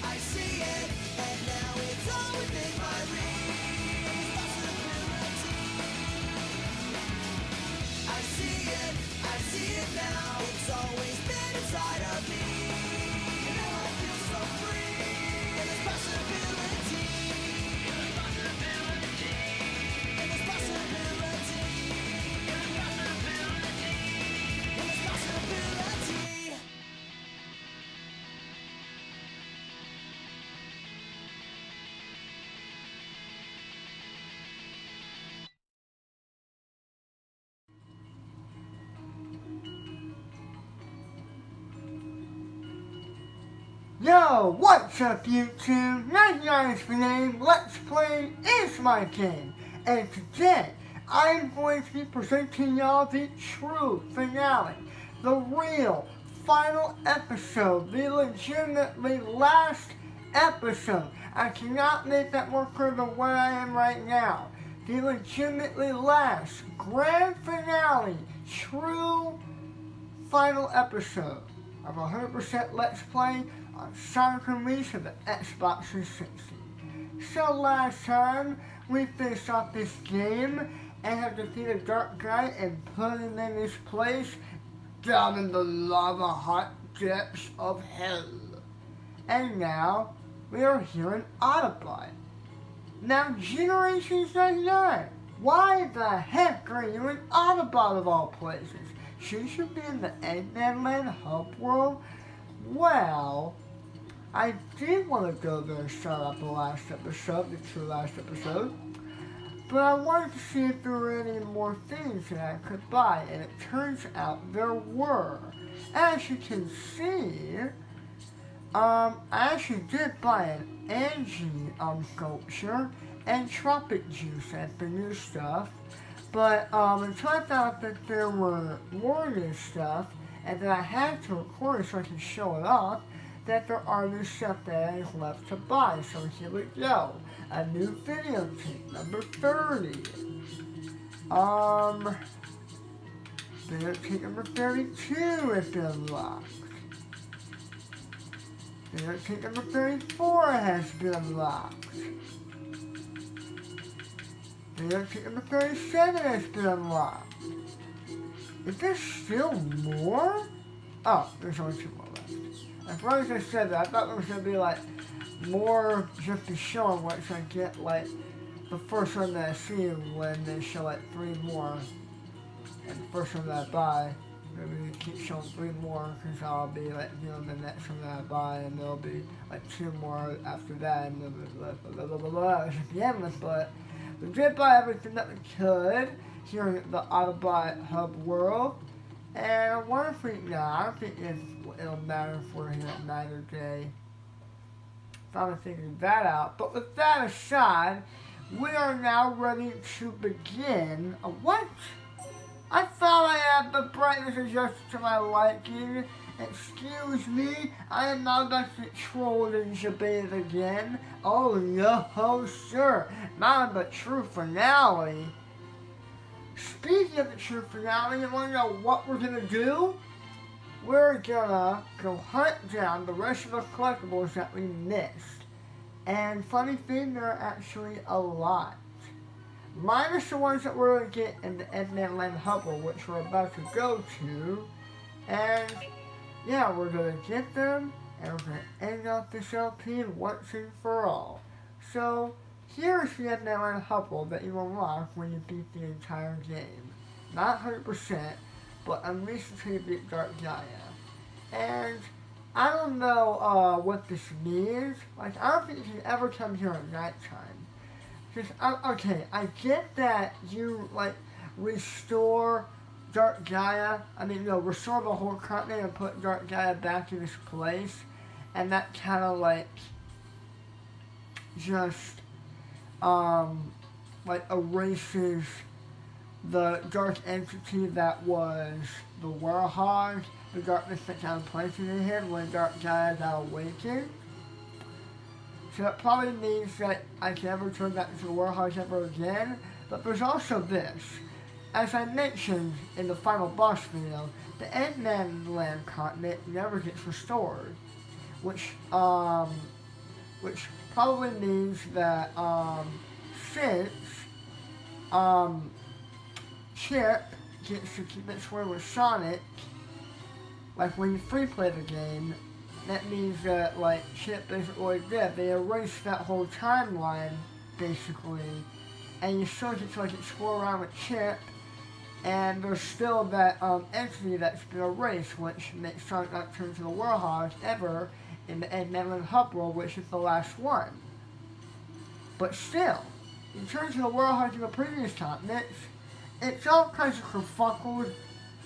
I see it, and now it's all within my reach. Possibility. I see it now. It's always been inside of me. And now I feel so free. And there's possibility. And there's possibility. And there's possibility. And there's possibility. And there's possibility. Yo, what's up YouTube? 99 is the name, Let's Play is my game, and today I'm going to be presenting y'all the true finale, the real final episode, the legitimately last episode. I cannot make that more clear than where I am right now. The legitimately last grand finale, true final episode of 100% Let's Play on Sonic Release of the Xbox 360. So last time, we finished off this game and have defeated Dark Guy and put him in his place down in the lava hot depths of hell. And now, we are here in Autobot. Now, Generations 99, why the heck are you in Autobot of all places? Shouldn't you be in the Eggman Land hub world? Well, I did want to go there and start out the last episode, the true last episode, but I wanted to see if there were any more things that I could buy, and it turns out there were. As you can see, I actually did buy an Angie sculpture and Tropic Juice and the new stuff. But it turned out that there were more new stuff, and that I had to record it so I can show it off, that there are new stuff that is left to buy. So here we go. A new videotape, number 30. Videotape number 32 has been unlocked. Videotape number 34 has been unlocked. Videotape number 37 has been unlocked. Is there still more? Oh, there's only 2 more left. As far as I said that, I thought there was going to be like more just to show them what I get like the first one that I see when they show like 3 more. And the first one that I buy, maybe keep showing 3 more because I'll be like, you know, the next one that I buy, and there'll be like 2 more after that, and then blah blah blah blah. It's just endless, but we did buy everything that we could here in the Autobot Hub world. And I wonder if we, I don't think it'll matter if we're here at night or day. Finally figured that out. But with that aside, we are now ready to begin. What? I thought I had the brightness adjusted to my liking. Excuse me, I am not about to get trolled and debated again. Oh no, sir. Not the true finale. Speaking of the true finale, you want to know what we're going to do? We're going to go hunt down the rest of the collectibles that we missed. And funny thing, there are actually a lot. Minus the ones that we're going to get in the Eggman Land Hub, which we're about to go to. And yeah, we're going to get them, and we're going to end off this LP once and for all. So, here's the Eggman Land Hub that you unlock when you beat the entire game. Not 100%, but at least until you beat Dark Gaia. And I don't know what this means. Like, I don't think you can ever come here at nighttime. Just, okay, I get that you, like, restore Dark Gaia. Restore the whole continent and put Dark Gaia back in its place. And that kind of, like, just like erases the dark entity that was the Warhog, the darkness that kind of placed in your head when Dark Gaia got awakened. So that probably means that I can never turn back into the Warhog ever again. But there's also this. As I mentioned in the final boss video, the Eggman Land continent never gets restored. Which, which probably means that, since, Chip gets to keep its word with Sonic, like when you free play the game, that means that, like, Chip isn't really dead. They erased that whole timeline, basically, and you still get to, like, explore around with Chip, and there's still that, entity that's been erased, which makes Sonic not turn to the Warhog ever in the Eggman Hub World, which is the last one. But still, you turn to the Warhog in the previous time, it's all kinds of kerfuckled,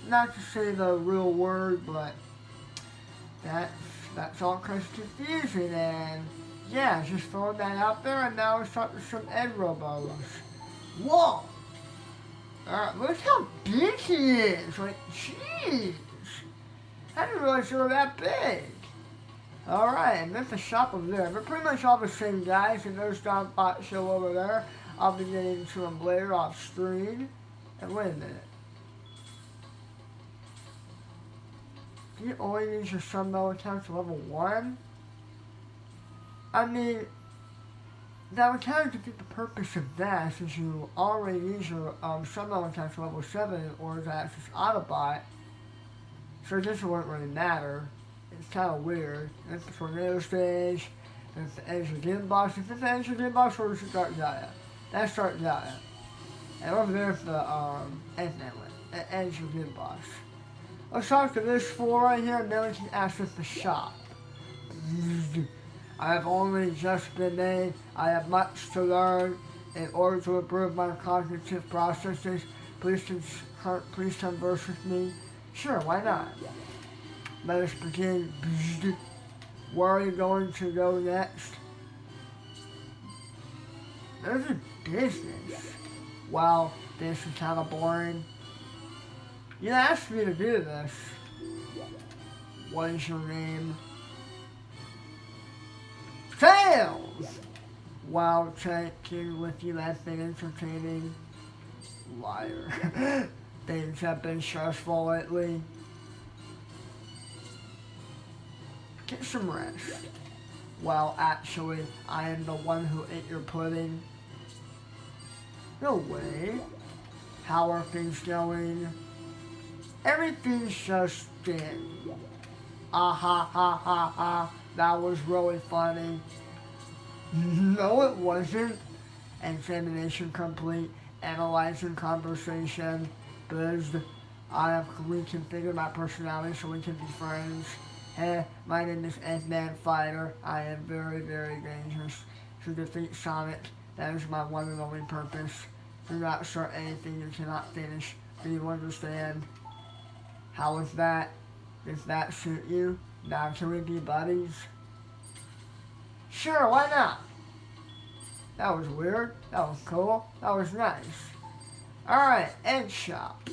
not to say the real word, but that's all kinds of confusing, and yeah, just throwing that out there, and now we're starting with some Ed Robos. Whoa! Alright, look how big he is! Like, jeez! I didn't realize they were that big! Alright, and there's the shop over there. They're pretty much all the same guys, and there's Don Bot Show over there. I'll be getting to them later off screen. And wait a minute. Do you only use your Sunbelt account to level 1? I mean, that would kind of defeat the purpose of that, since you already use your Sunbelt account to level 7 in order to access Autobot. So this wouldn't really matter. It's kind of weird. There's the tornado stage. There's the Angel Game Box. Is this the Angel Game Box or is it Dark Gaia? That's Dark Gaia. And over there's the Angel Game Box. Let's talk to this floor right here, and then we can access the shop. I have only just been made. I have much to learn. In order to improve my cognitive processes, please converse with me. Sure, why not? Let us begin. Where are you going to go next? There's a business. Well, this is kind of boring. You asked me to do this. What is your name? Tails! Wow, checking with you has been entertaining. Liar. Things have been stressful lately. Get some rest. Well, actually, I am the one who ate your pudding. No way. How are things going? Everything's just dead. Ah ha ha ha ha. That was really funny. No, it wasn't. Examination complete. Analyzing conversation. Buzzed. I have reconfigured my personality so we can be friends. Hey, my name is Eggman Fighter. I am very, very dangerous. To defeat Sonic, that is my one and only purpose. Do not start anything you cannot finish. Do you understand? How is that? Does that suit you? Now can we be buddies? Sure, why not? That was weird. That was cool. That was nice. Alright, Egg Shop.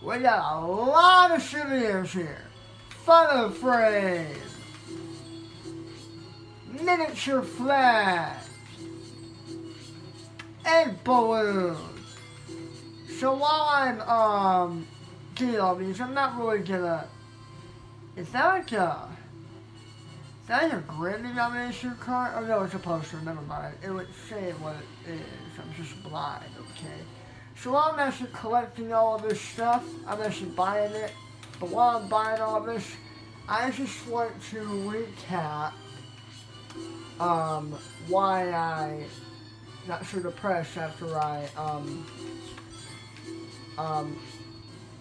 We got a lot of souvenirs here. Photo frame. Miniature flag. Egg balloon. So while I'm getting all these, I'm not really gonna. Is that like a Grammy nomination card? Oh no, it's a poster. Never mind. It would say what it is. I'm just blind. Okay. So while I'm actually collecting all of this stuff, I'm actually buying it. But while I'm buying all of this, I just want to recap why I got so depressed after I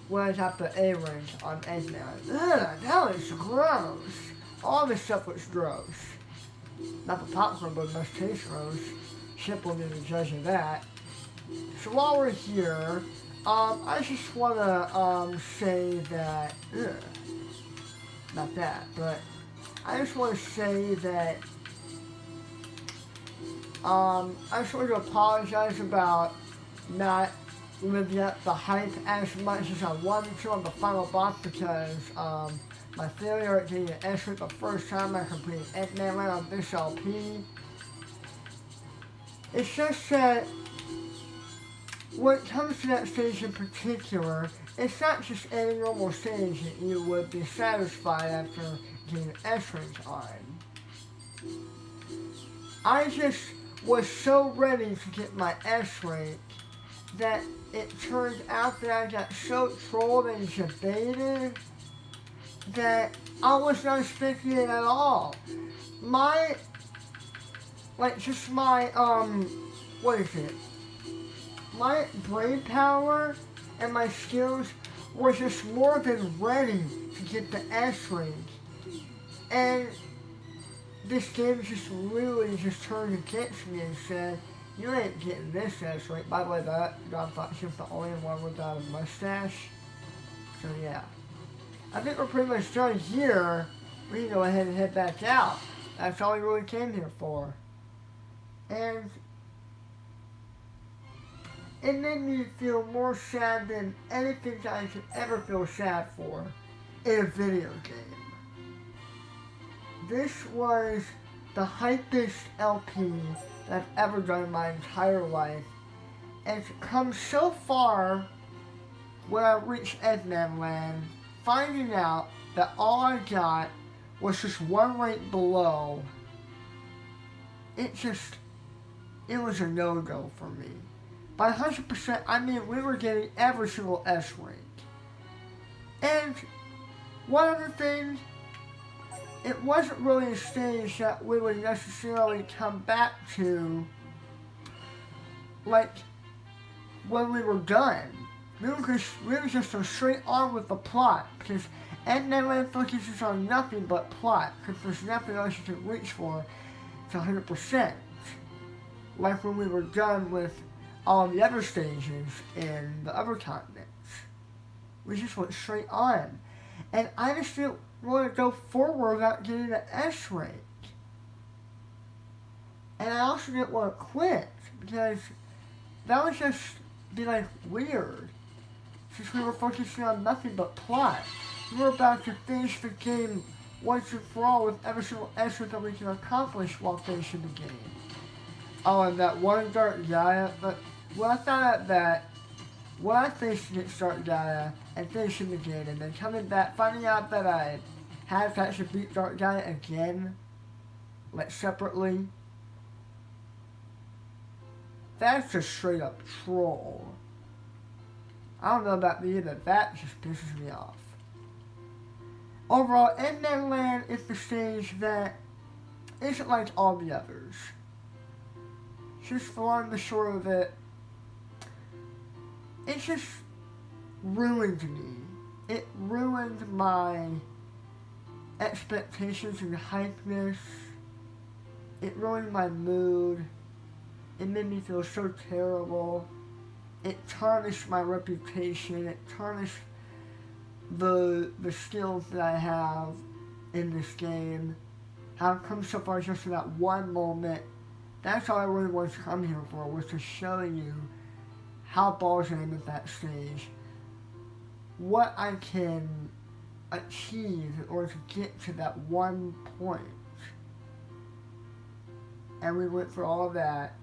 when I tapped the A rank on Eggman. Ugh, that was gross. All this stuff was gross. Not the popcorn, but it must taste gross. Chip will be the judge of that. So while we're here, I just wanna say that not that, but I just wanna say that I just want to apologize about not living up the hype as much as I wanted to on the final boss because my failure at getting an S rank the first time I completed Eggman Land on this LP. It's just that when it comes to that stage in particular, it's not just any normal stage that you would be satisfied after getting an S rank on. I just was so ready to get my S rank that it turned out that I got so trolled and debated that I was not expecting it at all. My, what is it? My brain power and my skills were just more than ready to get the S rank. And this game just really just turned against me and said, you ain't getting this S rank. By the way, that God thought she was the only one without a mustache. So yeah. I think we're pretty much done here. We can go ahead and head back out. That's all we really came here for. And it made me feel more sad than anything that I could ever feel sad for in a video game. This was the hypest LP that I've ever done in my entire life. And to come so far when I reached Eggman Land, finding out that all I got was just one rank below, it was a no-go for me. By 100%, I mean we were getting every single S rank. And one other thing, it wasn't really a stage that we would necessarily come back to, like, when we were done. We were just go straight on with the plot, because Eggman Land focuses on nothing but plot, because there's nothing else you can reach for to 100%. Like when we were done with all the other stages in the other continents. We just went straight on. And I just didn't want to go forward without getting an S rank. And I also didn't want to quit, because that would just be like weird. Since we were focusing on nothing but plot. We were about to finish the game once and for all with every single S rank that we can accomplish while finishing the game. Oh, and that one Dark Gaia, but when I found out that when I finished against Dark Gaia and finishing the game and then coming back, finding out that I had to actually beat Dark Gaia again, like separately, that's just straight up troll. I don't know about me, but that just pisses me off. Overall, Eggman Land is the stage that isn't like all the others. Just for long the short of it, it just ruined me. It ruined my expectations and hypeness. It ruined my mood. It made me feel so terrible. It tarnished my reputation. It tarnished the skills that I have in this game. How it comes so far just in that one moment. That's all I really wanted to come here for, was to show you how balls I am at that stage. What I can achieve in order to get to that one point. And we went through all of that.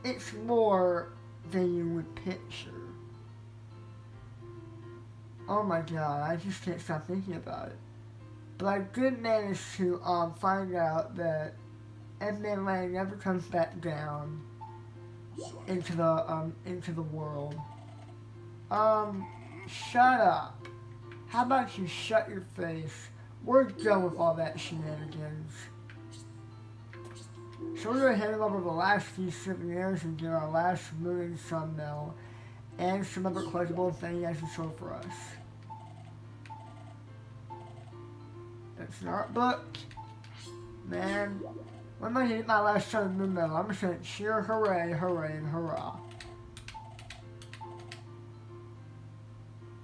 It's more than you would picture. Oh my god, I just can't stop thinking about it. But I did manage to find out that Eggman Land never comes back down into the world. Shut up. How about you shut your face? We're done with all that shenanigans. So we're going to head over the last few souvenirs and get our last moon sun mill and some other collectible thing has in store for us. That's an art book. Man, when I hit my last sun and moon mill, I'm just going to cheer, hooray, hooray, and hurrah.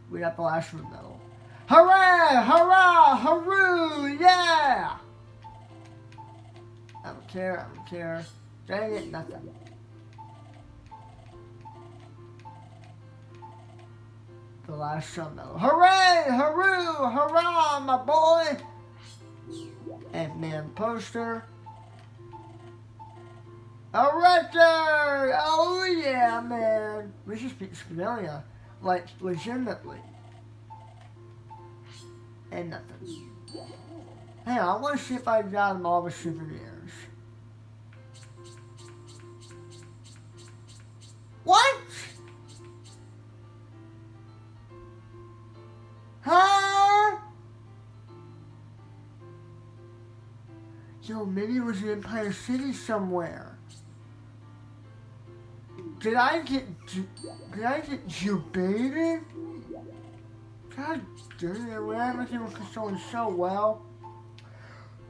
We got the last moon mill. Hooray, hurrah, hooroo, yeah! I don't care. Dang it, nothing. The last sun medal. Hooray! Hooroo! Hurrah, my boy! Eggman poster. A record! Oh yeah, man! We should speak Spinalia. Like, legitimately. And nothing. Hang on, I want to see if I got them all the souvenirs. What? Huh? Yo, maybe it was in Empire City somewhere. Did I get debated? God damn it, man, everything was going so well.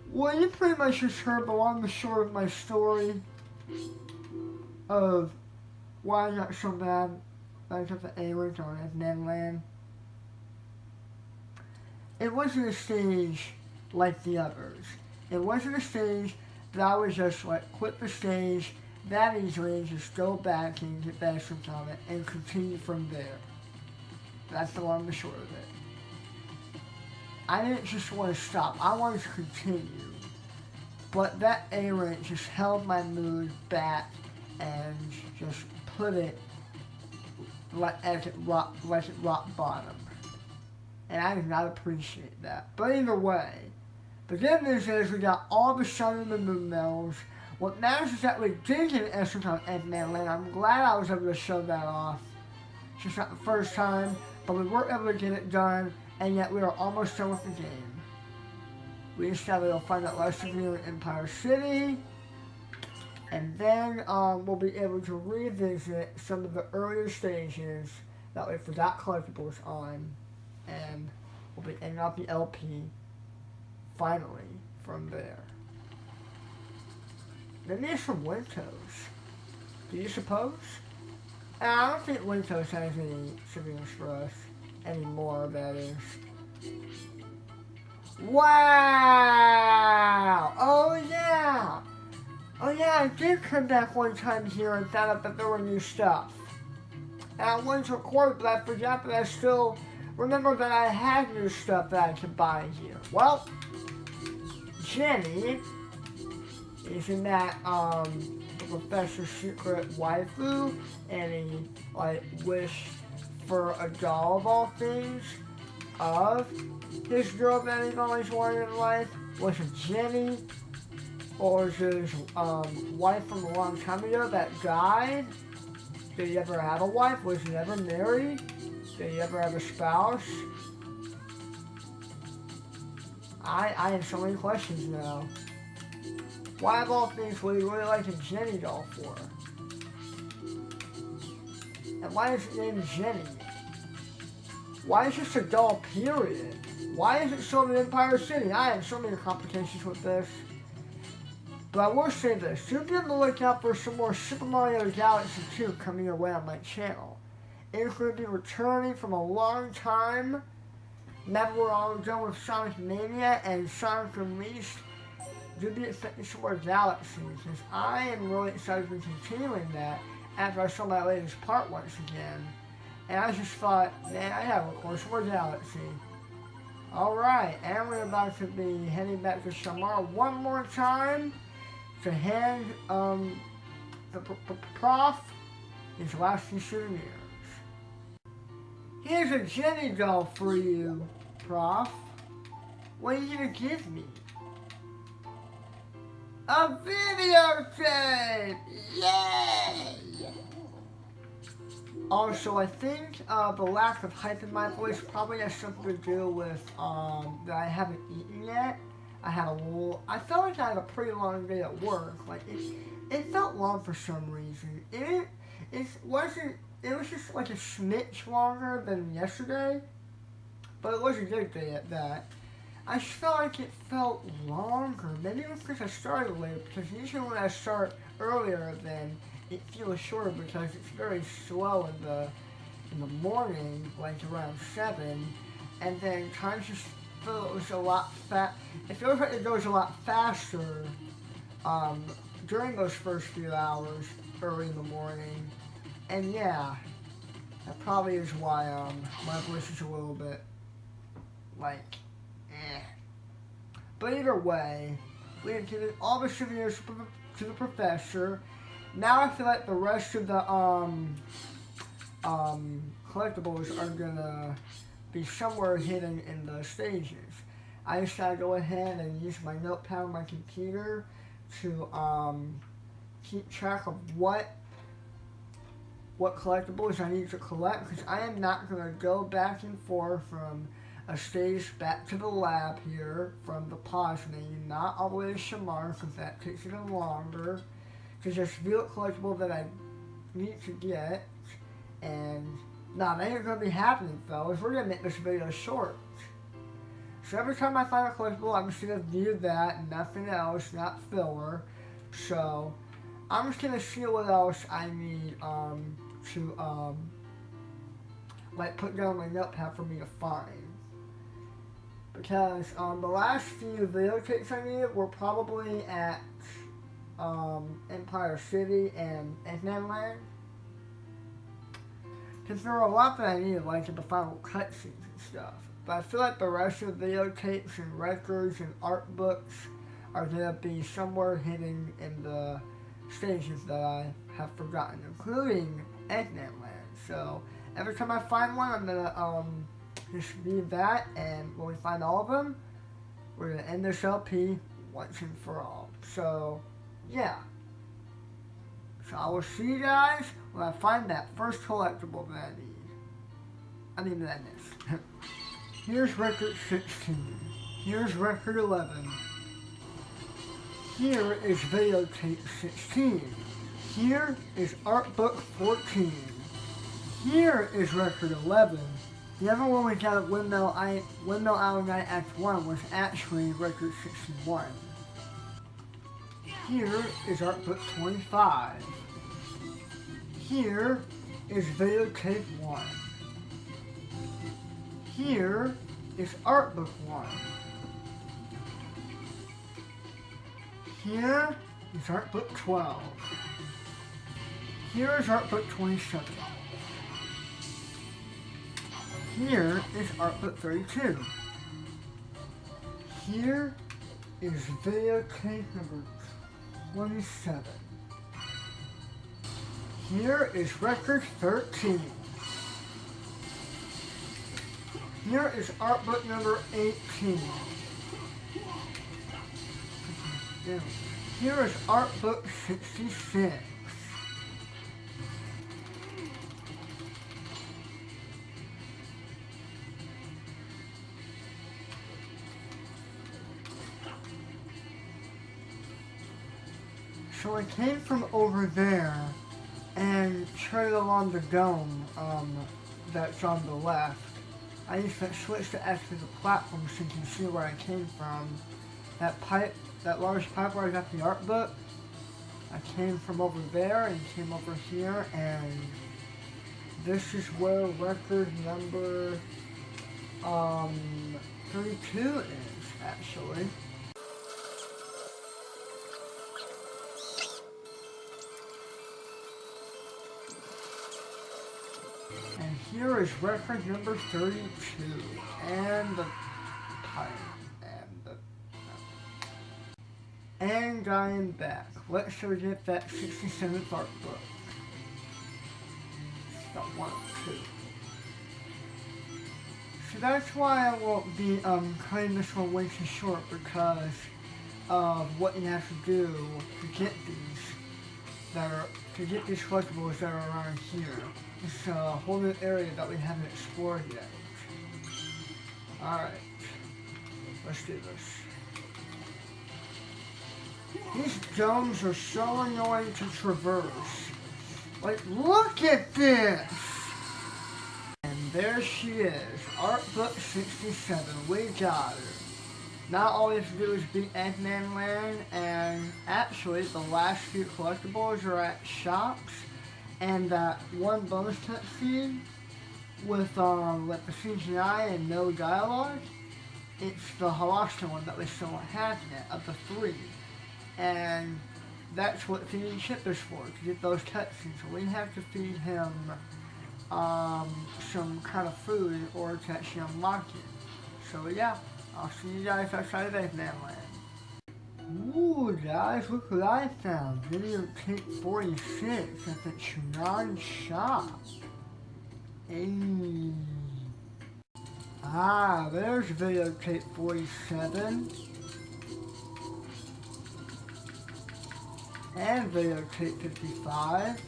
Well, you pretty much just heard the long and short of my story of why I got so bad that I got the A-rank on F-Man Land. It wasn't a stage like the others. It wasn't a stage that I was just like quit the stage that easily and just go back and get best on it and continue from there. That's the long and short of it. I didn't just want to stop. I wanted to continue. But that A-rank just held my mood back and just put it like it rock bottom. And I did not appreciate that. But either way, the good news is we got all the Sun and the Moon medals. What matters is that we did get an essence on F-Man Land. I'm glad I was able to show that off. It's just not the first time, but we were able to get it done, and yet we are almost done with the game. We decided we'll find out less review in Empire City, and then we'll be able to revisit some of the earlier stages that we forgot collectibles on, and we'll be ending up the LP finally from there. Maybe it's from Wintos. Do you suppose? I don't think Wintos has any souvenirs for us anymore, that is. Wow! Oh yeah! Oh yeah, I did come back one time here and found out that there were new stuff. And I wanted to record, but I forgot that I still remember that I had new stuff that I could buy here. Well, Jenny is in that, the Professor's Secret waifu, and he, like, wished for a doll of all things of his girl that he's always wanted in life. Was it Jenny? Or was it his, wife from a long time ago that died? Did he ever have a wife? Was he ever married? Did he ever have a spouse? I have so many questions now. Why of all things would he really like a Jenny doll for? And why is it named Jenny? Why is this a doll, period? Why is it sold in Empire City? I have so many complications with this. But I will say this, do be on the lookout for some more Super Mario Galaxy 2 coming your way on my channel. It's going to be returning from a long time. Now that we're all done with Sonic Mania and Sonic Unleashed, do be expecting some more Galaxies, since I am really excited to be continuing that after I saw my latest part once again. And I just thought, man, I have of course more Galaxy. Alright, and we're about to be heading back to Shamar one more time to hand the prof his last few souvenirs. Here's a Jenny doll for you, Prof. What are you gonna give me? A videotape! Yay! Also, I think the lack of hype in my voice probably has something to do with that I haven't eaten yet. I felt like I had a pretty long day at work. Like it felt long for some reason. It was just like a smidge longer than yesterday, but it was a good day at that. I just felt like it felt longer. Maybe it was because I started late, because usually when I start earlier, then it feels shorter because it's very slow in the morning, like around 7, and then time just feels a lot it feels like it goes a lot faster during those first few hours early in the morning. And yeah, that probably is why my voice is a little bit like But either way, we have given all the souvenirs to the professor. Now I feel like the rest of the collectibles are gonna be somewhere hidden in the stages. I decided to go ahead and use my notepad on my computer to keep track of what collectibles I need to collect, because I am not going to go back and forth from a stage back to the lab here from the pause menu, not all the way to Shamar, because that takes even longer, because there's a collectible that I need to get, and nah, that ain't going to be happening, fellas. We're going to make this video short. So every time I find a collectible, I'm just going to view that and nothing else, not filler. So I'm just going to see what else I need to like put down my notepad for me to find. Because the last few videotapes I needed were probably at Empire City and Eggman Land. Because there were a lot that I needed, like in the final cutscenes and stuff. But I feel like the rest of the videotapes and records and art books are going to be somewhere hidden in the stages that I have forgotten, including Eggman Land. So every time I find one, I'm going to just leave that, and when we find all of them, we're going to end this LP once and for all. So, yeah. So I will see you guys when I find that first collectible that I need. I mean, that is. Here's record 16. Here's record 11. Here is videotape 16. Here is Artbook 14. Here is record 11. The other one we got at Windmill Island Night Act 1 was actually record 61. Here is Artbook 25. Here is videotape 1. Here is Artbook 1. Here is Artbook 12. Here is Artbook 27. Here is Artbook 32. Here is videotape number 27. Here is record 13. Here is Artbook number 18. Here is Artbook 66. So I came from over there and traded along the dome that's on the left. I used that switch to exit the platform so you can see where I came from. That large pipe where I got the art book, I came from over there and came over here, and this is where record number 32 is, actually. And here is record number 32, and the pipe, and I am back. Let's get that 67th art book. Got 1 or 2. So that's why I won't be cutting this one way too short, because of what you have to do to get these collectibles that are around here. It's a whole new area that we haven't explored yet. Alright, let's do this. These domes are so annoying to traverse. Like, look at this! And there she is, Artbook 67, we got her. Now all we have to do is beat Eggman Land, and actually the last few collectibles are at shops, and that one bonus cutscene with like the CGI and no dialogue, it's the Holoster one that we still have yet, of the 3. And that's what feeding Chip is for, to get those cutscenes. So we have to feed him some kind of food in order to actually unlock it. So yeah, I'll see you guys outside of Eggman Land. Ooh guys, look what I found. Videotape 46 at the Chunan shop. Hey. Ah, there's videotape 47. And videotape 55.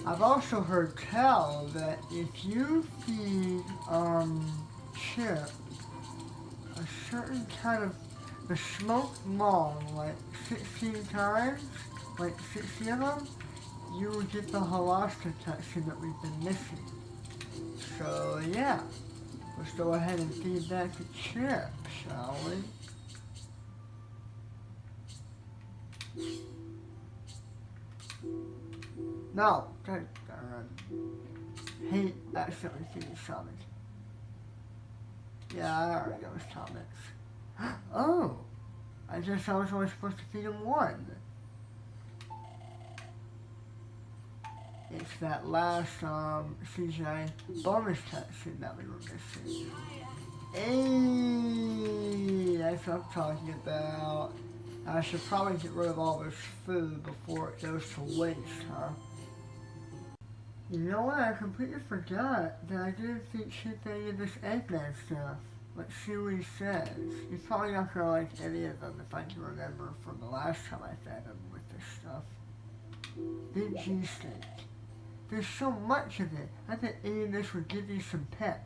I've also heard tell that if you feed, Chip a certain kind of the smoked long, like 16 times, like 60 of them, you will get the halas detection that we've been missing. So yeah, let's go ahead and feed that to Chip, shall we? No, hate accidentally feeding Sonic. Yeah, I already know his comments. Oh, I guess I was only supposed to feed him one. It's that last CGI bonus cutscene that we were missing. Hey, that's what I'm talking about. I should probably get rid of all this food before it goes to waste, huh? You know what? I completely forgot that I didn't feed Chip any of this Eggman stuff. Let's see what he says. He's probably not gonna like any of them if I can remember from the last time I fed him with this stuff. Big cheesesteak. There's so much of it. I think eating this would give you some pep.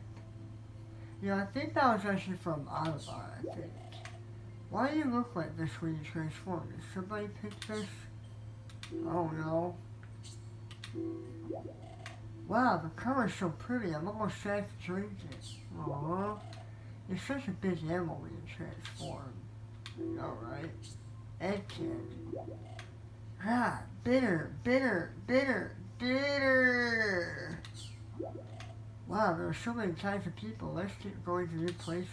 You know, I think that was actually from Autobot, I think. Why do you look like this when you transform? Did somebody pick this? I don't know. Wow, the color's so pretty. I'm almost sad to drink it. Aww. It's such a big animal when you transform. You know, right? Egg candy. Ah, bitter, bitter, bitter, bitter. Wow, there are so many kinds of people. Let's keep going to new places.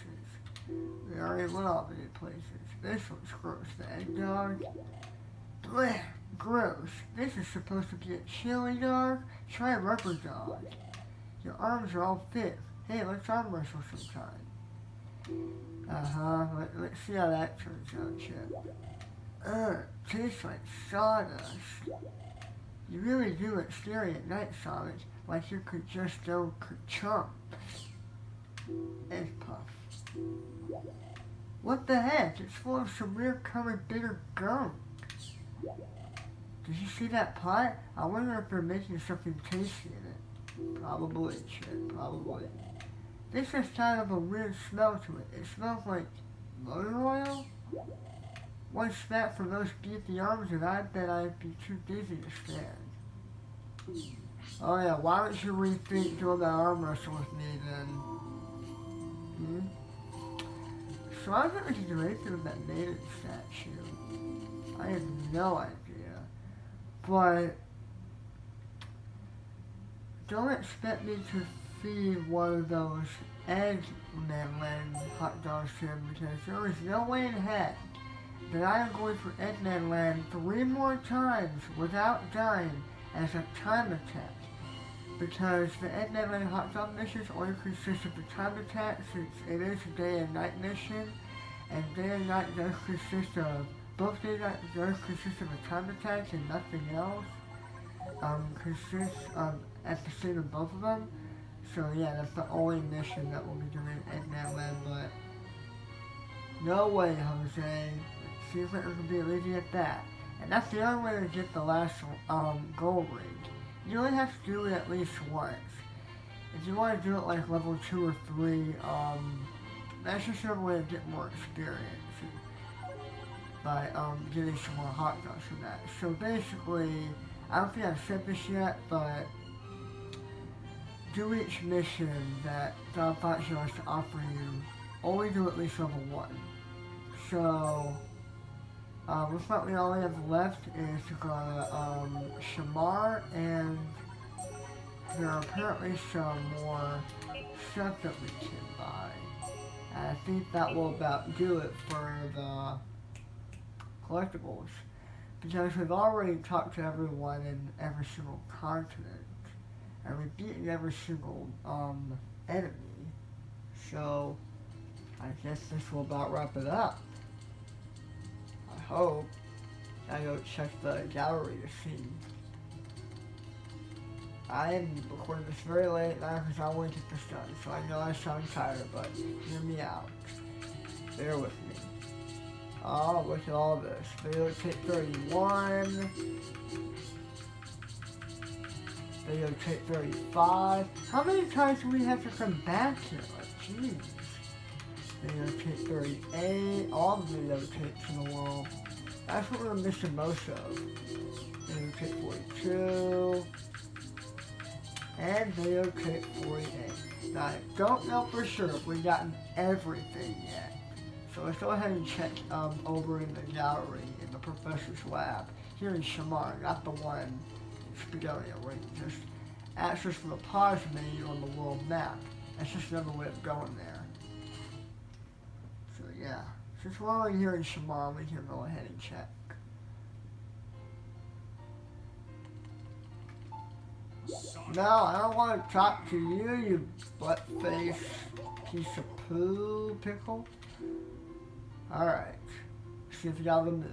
We already went all the new places. This one's gross. The egg dog. Blech, gross. This is supposed to be a chili dog. Try a rubber dog. Your arms are all thick. Hey, let's arm wrestle sometime. Let's see how that turns out, Chip. Tastes like sawdust. You really do look scary at night, Sonic. Like you could just go ka-chomp. Egg puff. What the heck? It's full of some weird colored bitter gunk. Did you see that pot? I wonder if they're making something tasty in it. Probably, Chip, probably. This has kind of a weird smell to it. It smells like motor oil? One smack from those beefy arms and I bet I'd be too dizzy to stand. Oh yeah, why don't you rethink doing that arm wrestle with me then? So I think we should do anything with that native statue. I have no idea. But don't expect me to feed one of those Eggman hot dogs to him because there is no way in heck that I am going for Eggman Land 3 more times without dying as a time attack. Because the Eggman Land hot dog missions only consist of the time attack since it is a day and night mission, and day and night does consist of, both day and night does consist of a time attack and nothing else. Consists of episode of both of them. So yeah, that's the only mission that we'll be doing in Eggman Land, but no way, Jose. It seems like we're gonna be leaving at that. And that's the only way to get the last gold ring. You only have to do it at least once. If you want to do it like level 2 or 3, that's just another way to get more experience by getting some more hot dogs from that. So basically, I don't think I've said this yet, but do each mission that Don Foxy wants to offer you, only do at least level 1. So, looks like we only have left is to go to Shamar, and there are apparently some more stuff that we can buy. And I think that will about do it for the collectibles. Because we've already talked to everyone in every single continent. And we've beaten every single enemy. So I guess this will about wrap it up. I hope. I go check the gallery to see. I am recording this very late now because I want to get this done. So I know I sound tired, but hear me out. Bear with me. Oh, look at all this. Videotape 31. Videotape 35. How many times do we have to come back here? Like, jeez. Videotape 38. All the videotapes in the world. That's what we're missing most of. Videotape 42. And videotape 48. Now, I don't know for sure if we've gotten everything yet. So let's go ahead and check over in the gallery in the professor's lab here in Shamar, not the one in Spaghetti, where you just access from the pause menu on the world map. That's just another way of going there. So yeah, since we're already here in Shamar, we can go ahead and check. No, I don't want to talk to you, you butt-faced piece of poo pickle. Alright, see if we got the movies.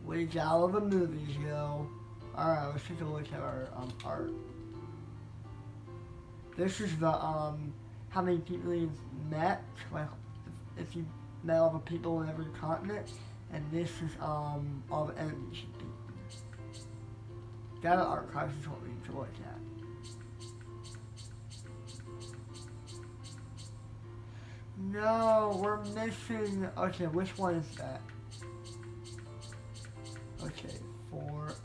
We got all the movies, yo. Alright, let's take a look at our art. This is the how many people you've met, like if you met all the people in every continent, and this is all the enemies you beat. Data archives is what we need to look at. No, we're missing. Okay, which one is that? Okay, 4, 8,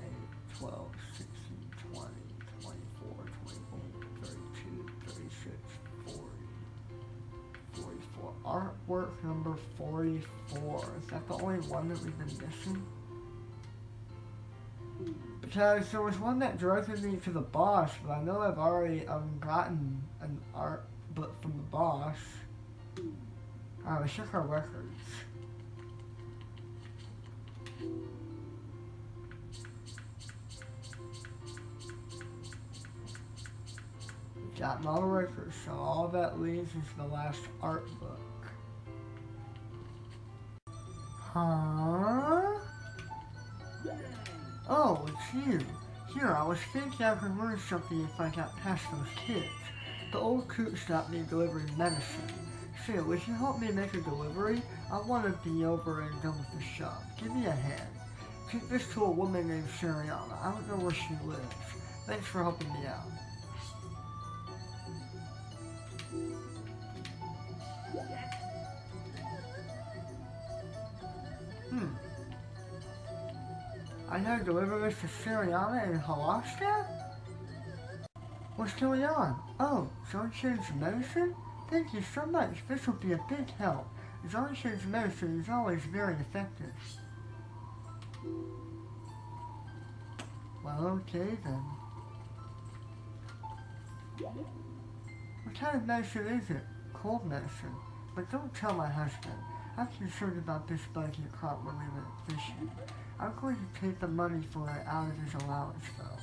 12, 16, 20, 24, 28, 32, 36, 40, 44. Artwork number 44. Is that the only one that we've been missing? Because there was one that directed me to the boss, but I know I've already gotten an art book from the boss. Alright, let's check our records. Got all the records, so all that leaves is the last art book. Huh? Oh, it's you. Here, I was thinking I could learn something if I got past those kids. The old coot stopped me delivering medicine. Say, would you help me make a delivery? I want to be over and done with the shop. Give me a hand. Take this to a woman named Sariana. I don't know where she lives. Thanks for helping me out. I gotta deliver this to Sariana in Halaska? What's going on? Oh, Johnson's medicine? Thank you so much. This will be a big help. Johnson's medicine is always very effective. Well, okay then. What kind of medicine is it? Cold medicine. But don't tell my husband. I'm concerned about this buggy caught when we went fishing. I'm going to take the money for it out of his allowance, though.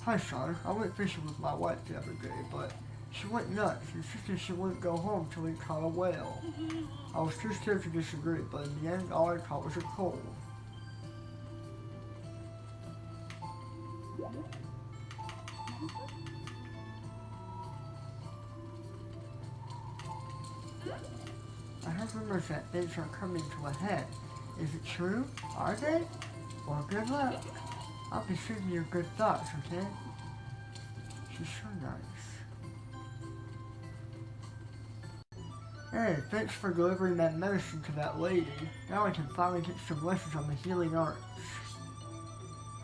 Hi, son. I went fishing with my wife the other day, but she went nuts. Insisted she wouldn't go home till we caught a whale. I was too scared to disagree, but in the end, all I caught was a cold. I heard rumors that things are coming to a head. Is it true? Are they? Well, good luck. I'll be sending you good thoughts, okay? She's so nice. Hey, thanks for delivering that medicine to that lady. Now I can finally get some lessons on the healing arts.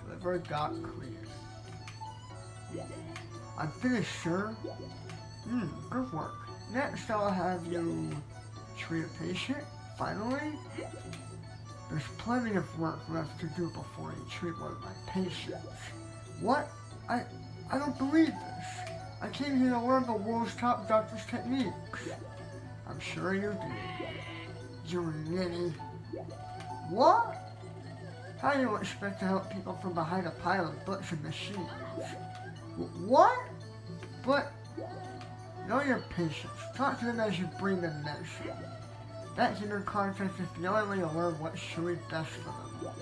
Delivered, got clear. I'm finished, sir. Good work. Next I'll have you treat a patient, finally. There's plenty of work left to do before you treat one of my patients. What? I don't believe this. I came here to learn the world's top doctor's techniques. I'm sure you do. You ninny. What? How do you expect to help people from behind a pile of books and machines? What? But Know your patients. Talk to them as you bring them medicine. That inner context is the only way to learn what's truly best for them.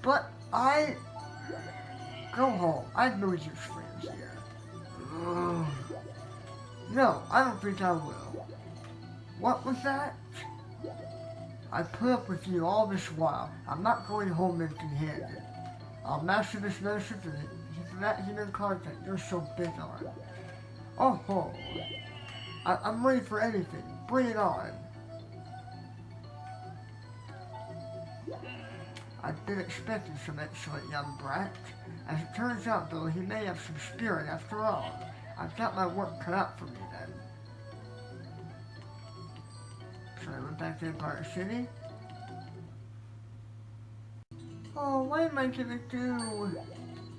But go home. I have no use for you here. Ugh. No, I don't think I will. What was that? I put up with you all this while. I'm not going home empty-handed. I'll master this medicine for that human content you're so big on. Oh, I'm ready for anything. Bring it on. I've been expecting some excellent young brat. As it turns out, though, he may have some spirit after all. I've got my work cut out for me then. So I went back to Empire City. Oh, what am I gonna do?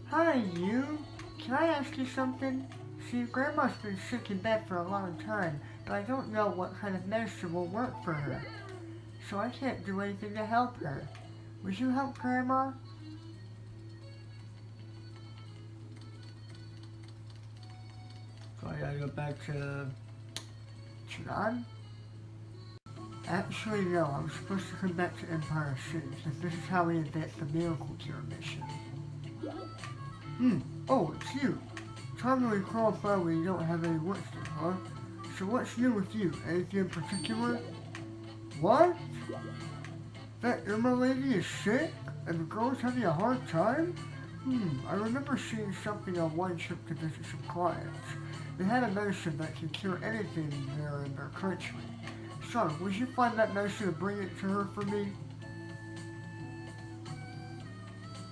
Hi, you. Can I ask you something? See, Grandma's been sick in bed for a long time, but I don't know what kind of medicine will work for her. So I can't do anything to help her. Would you help Grandma? So I gotta go back to Chinan? Actually, no. I'm supposed to come back to Empire City, since this is how we advance the Miracle Cure mission. Oh, it's you. Totally qualified when you don't have any work to do, huh? So what's new with you? Anything in particular? What? That Irma lady is sick? And the girl's having a hard time? I remember seeing something on one trip to visit some clients. They had a medicine that can cure anything there in their country. So, would you find that medicine and bring it to her for me?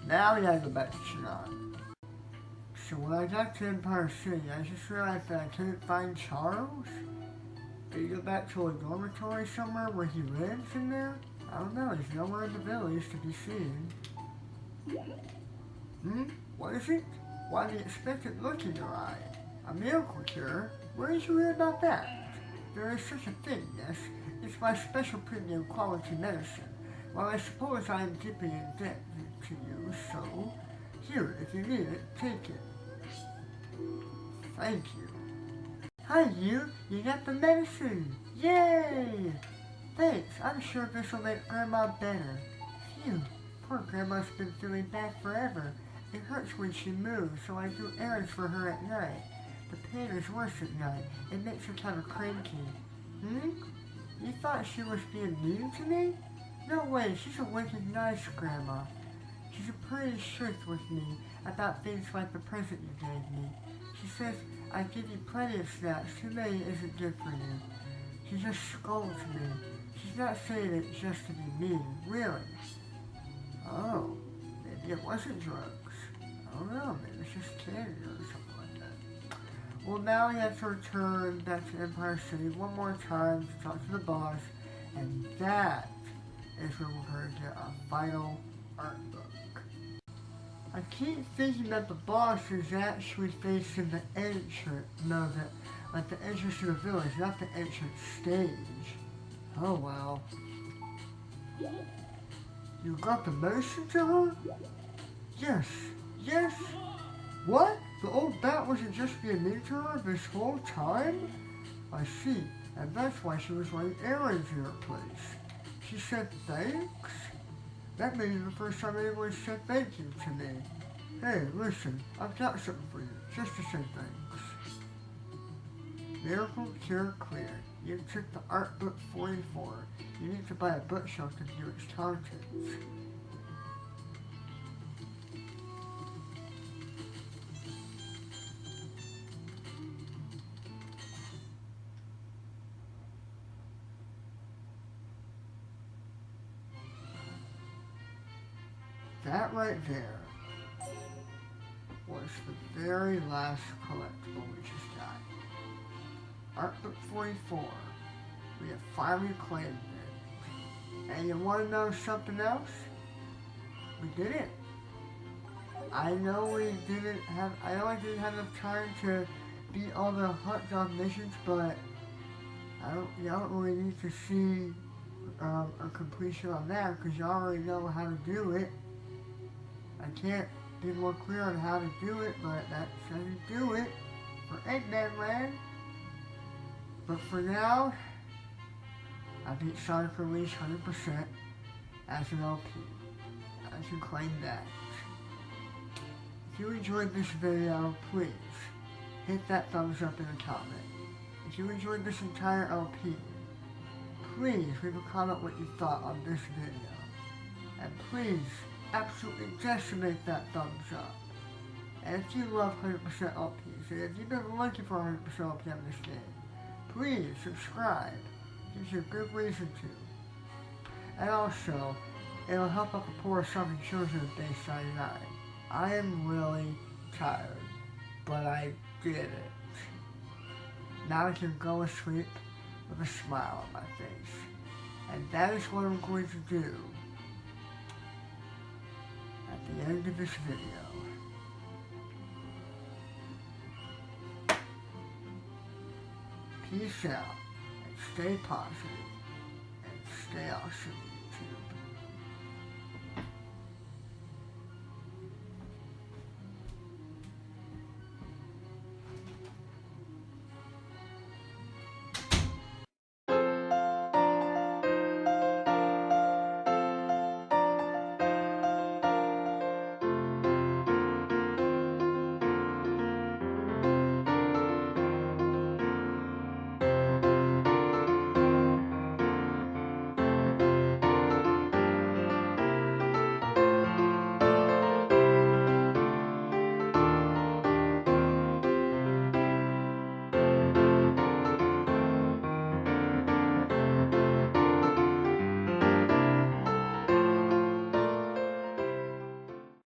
Now we gotta go back to Chinan. So when I got to Empire City, I just realized that I couldn't find Charles. Did he go back to a dormitory somewhere where he lives in there? I don't know, he's nowhere in the village to be seen. What is it? Why do you expect it look in your eye? A miracle cure? Where did you hear about that? There is such a thing, yes. It's my special premium quality medicine. Well, I suppose I am deeply indebted to you, so here, if you need it, take it. Thank you. Hi, you got the medicine! Yay! Thanks, I'm sure this will make Grandma better. Phew, poor Grandma's been feeling bad forever. It hurts when she moves, so I do errands for her at night. The pain is worse at night. It makes her kind of cranky. You thought she was being mean to me? No way, she's a wicked nice Grandma. She's pretty strict with me about things like the present you gave me. She says I give you plenty of snacks, too many isn't good for you. She just scolds me. She's not saying it just to be mean, really. Oh, maybe it wasn't drugs. I don't know, maybe it's just candy or something like that. Well, now we have to return back to Empire City one more time to talk to the boss, and that is when we're going to get our final art book. I keep thinking that the boss is actually facing the entrance, like the entrance to the village, not the entrance stage. Oh well. You got the medicine to her? Yes. What? The old bat wasn't just being mean to her this whole time? I see, and that's why she was running errands in her place. She said thanks? That may be the first time anyone said thank you to me. Hey, listen, I've got something for you, just to say thanks. Miracle Cure Clear. You took the Artbook 44. You need to buy a bookshelf to view its contents. That right there was the very last collectible we just got. Artbook 44. We have finally claimed it. And you want to know something else? We did it. I know I didn't have enough time to beat all the hot dog missions, but you don't really need to see a completion on that because you already know how to do it. I can't be more clear on how to do it, but that's how you do it for Eggman Land. But for now, I beat Sonic Release 100% as an LP. I can claim that. If you enjoyed this video, please hit that thumbs up in the comment. If you enjoyed this entire LP, please leave a comment what you thought on this video. And please absolutely decimate that thumbs up. And if you love 100% LPs, and if you've been looking for 100% LP on this game, please subscribe. Gives you a good reason to. And also, it'll help out the poor suffering children of Day 99. I am really tired, but I did it. Now I can go to sleep with a smile on my face. And that is what I'm going to do at the end of this video. Peace out, and stay positive, and stay awesome.